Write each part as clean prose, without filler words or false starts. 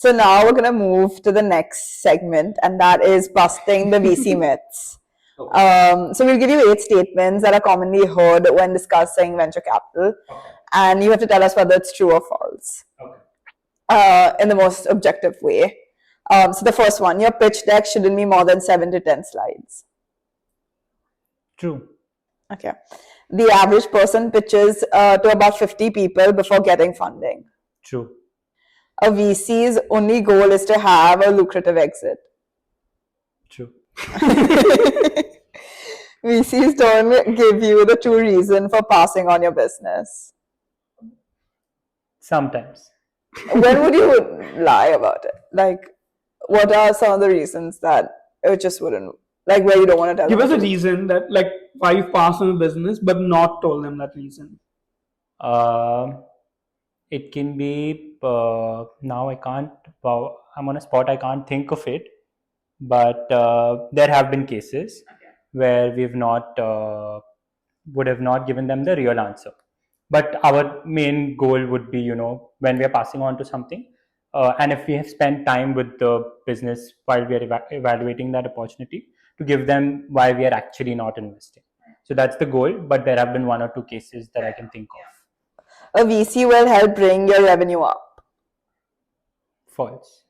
So now we're going to move to the next segment, and that is busting the VC myths. So we'll give you 8 statements that are commonly heard when discussing venture capital, and you have to tell us whether it's true or false in the most objective way. So the first one, your pitch deck shouldn't be more than 7 to 10 slides. True. Okay. The average person pitches to about 50 people before getting funding. True. A VC's only goal is to have a lucrative exit. True. VCs don't give you the true reason for passing on your business. Sometimes. When would you lie about it? Like, what are some of the reasons that it just wouldn't, like, where you don't want to tell Give them? us a reason that, like, why you passed on the business, but not told them that reason. It can be, now I can't, I'm on a spot, I can't think of it. But there have been cases where we've not, would have not given them the real answer. But our main goal would be, when we are passing on to something, and if we have spent time with the business while we are evaluating that opportunity, to give them why we are actually not investing. So that's the goal, but there have been 1 or 2 cases that I can think of. A VC will help bring your revenue up. False.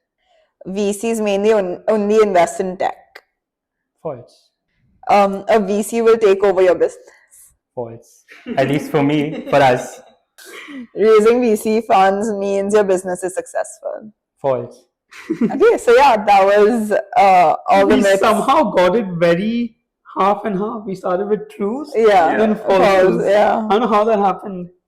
VCs mainly only invest in tech. False. A VC will take over your business. False. At least for me, for us. Raising VC funds means your business is successful. False. Okay, so yeah, that was all the We myths. somehow got it very half and half. We started with truths, Yeah, then falses. yeah. I don't know how that happened.